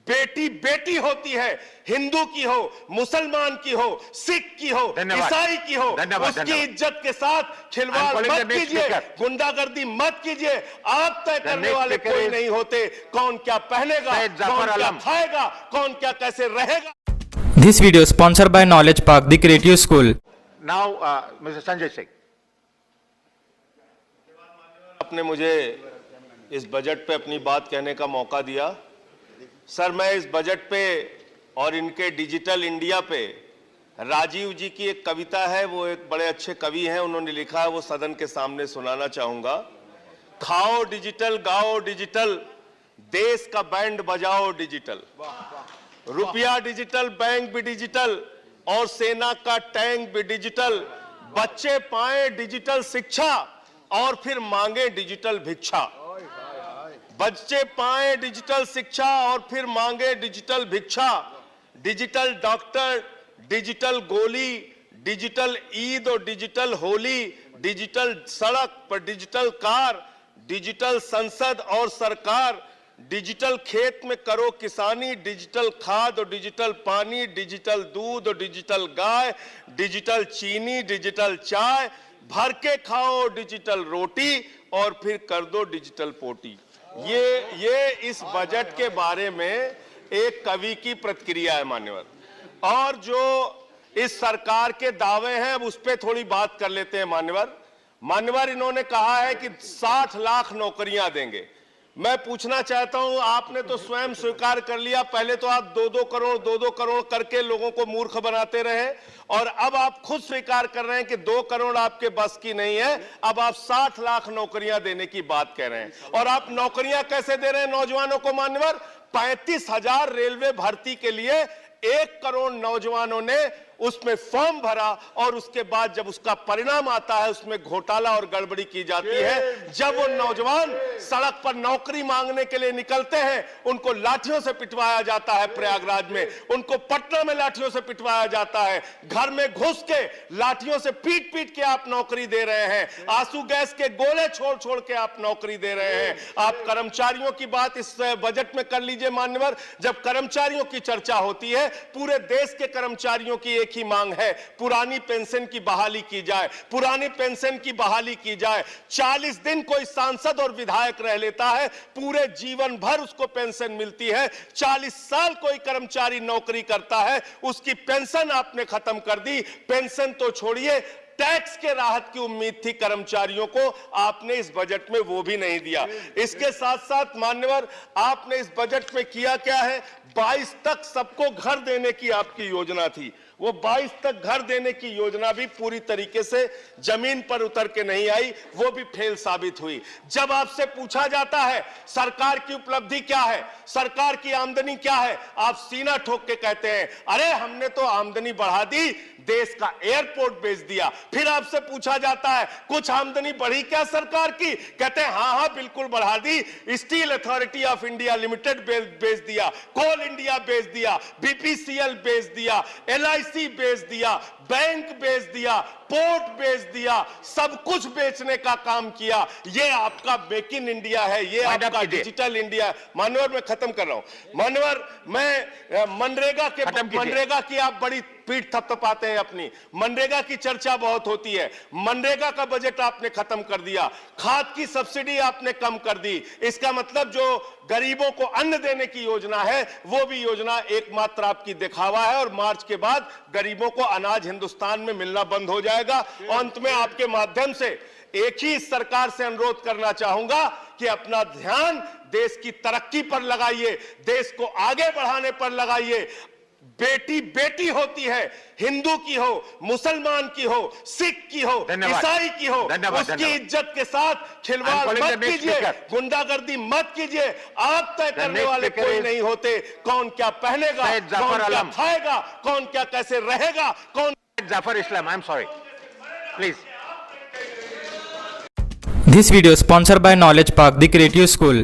बेटी बेटी होती है, हिंदू की हो, मुसलमान की हो, सिख की हो, ईसाई की हो, उसकी इज्जत के साथ खिलवाड़ मत कीजिए, गुंडागर्दी मत कीजिए। आप तय करने वाले कोई नहीं होते कौन क्या पहनेगा, कौन क्या खाएगा, कौन क्या कैसे रहेगा। This video is sponsored by Knowledge Park, the Creative School. Now, Mr. Sanjay Singh. आपने मुझे इस बजट पे अपनी बात कहने का मौका दिया। सर, मैं इस बजट पे और इनके डिजिटल इंडिया पे राजीव जी की एक कविता है, वो एक बड़े अच्छे कवि हैं, उन्होंने लिखा है, वो सदन के सामने सुनाना चाहूंगा। खाओ डिजिटल, गाओ डिजिटल, देश का बैंड बजाओ डिजिटल, रुपया डिजिटल, बैंक भी डिजिटल और सेना का टैंक भी डिजिटल। बच्चे पाए डिजिटल शिक्षा और फिर मांगे डिजिटल भिक्षा। बच्चे पाए डिजिटल शिक्षा और फिर मांगे डिजिटल भिक्षा। डिजिटल डॉक्टर, डिजिटल गोली, डिजिटल ईद और डिजिटल होली, डिजिटल सड़क पर डिजिटल कार, डिजिटल संसद और सरकार, डिजिटल खेत में करो किसानी, डिजिटल खाद और डिजिटल पानी, डिजिटल दूध और डिजिटल गाय, डिजिटल चीनी, डिजिटल चाय, भर के खाओ डिजिटल रोटी और फिर कर दो डिजिटल पोटी। ये इस बजट के बारे में एक कवि की प्रतिक्रिया है मान्यवर। और जो इस सरकार के दावे हैं उस पर थोड़ी बात कर लेते हैं मान्यवर। इन्होंने कहा है कि 60 लाख नौकरियां देंगे। मैं पूछना चाहता हूं, आपने तो स्वयं स्वीकार कर लिया, पहले तो आप 2-2 करोड़ करके लोगों को मूर्ख बनाते रहे और अब आप खुद स्वीकार कर रहे हैं कि 2 करोड़ आपके बस की नहीं है। अब आप 60 लाख नौकरियां देने की बात कह रहे हैं। और आप नौकरियां कैसे दे रहे हैं नौजवानों को मान्यवर? 35,000 रेलवे भर्ती के लिए 1 करोड़ नौजवानों ने उसमें फॉर्म भरा और उसके बाद जब उसका परिणाम आता है उसमें घोटाला और गड़बड़ी की जाती है। जब वो नौजवान सड़क पर नौकरी मांगने के लिए निकलते हैं उनको लाठियों से पिटवाया जाता है प्रयागराज में, उनको पटना में लाठियों से पिटवाया जाता है, घर में घुस के लाठियों से पीट पीट के आप नौकरी दे रहे हैं, आंसू गैस के गोले छोड़ छोड़ के आप नौकरी दे रहे हैं। आप कर्मचारियों की बात इस बजट में कर लीजिए मान्यवर। जब कर्मचारियों की चर्चा होती है, पूरे देश के कर्मचारियों की एक ही मांग है, पुरानी पेंशन की बहाली की जाए, पुरानी पेंशन की बहाली की जाए। 40 दिन कोई सांसद और विधायक रह लेता है, पूरे जीवन भर उसको पेंशन मिलती है। 40 साल कोई कर्मचारी नौकरी करता है, उसकी पेंशन आपने खत्म कर दी। पेंशन तो छोड़िए, टैक्स के राहत की उम्मीद थी कर्मचारियों को, आपने इस बजट में वो भी नहीं दिया। इसके साथ साथ मान्यवर, आपने इस बजट में किया क्या है? 22 तक सबको घर देने की आपकी योजना थी। वो 22 तक घर देने की योजना भी पूरी तरीके से जमीन पर उतर के नहीं आई, वो भी फेल साबित हुई। जब आपसे पूछा जाता है सरकार की उपलब्धि क्या है, सरकार की आमदनी क्या है, आप सीना ठोक के कहते हैं अरे हमने तो आमदनी बढ़ा दी, देश का एयरपोर्ट बेच दिया। फिर आपसे पूछा जाता है कुछ आमदनी बढ़ी क्या सरकार की, कहते हैं हाँ बिल्कुल बढ़ा दी, steel authority of India limited बेच दिया, कोल इंडिया बेच दिया, बीपीसीएल बेच दिया, एलआईसी बेच दिया, बैंक बेच दिया, पोर्ट बेच दिया, सब कुछ बेचने का काम किया। ये आपका मेक इन इंडिया है, ये आपका डिजिटल इंडिया। मानवर मैं खत्म कर रहा हूं मानवर, मैं मनरेगा की आप बड़ी पीठ थपथपाते हैं अपनी। मनरेगा की चर्चा बहुत होती है, मनरेगा का बजट आपने खत्म कर दिया, खाद की सब्सिडी आपने कम कर दी। इसका मतलब जो गरीबों को अन्न देने की योजना है वो भी योजना एकमात्र आपकी दिखावा है और मार्च के बाद गरीबों को अनाज हिंदुस्तान में मिलना बंद हो जाएगा। अंत में आपके माध्यम से एक ही सरकार से अनुरोध करना चाहूंगा कि अपना ध्यान देश की तरक्की पर लगाइए, देश को आगे बढ़ाने पर लगाइए। बेटी बेटी होती है, हिंदू की हो, मुसलमान की हो, सिख की हो, ईसाई की हो, उसकी इज्जत के साथ खिलवाड़ मत कीजिए, गुंडागर्दी मत कीजिए। आप तय करने वाले कोई नहीं होते कौन क्या पहनेगा, कौन क्या खाएगा, कौन क्या कैसे रहेगा, कौन। Zafar Islam, I'm sorry. Please. This video is sponsored by Knowledge Park, the Creative School.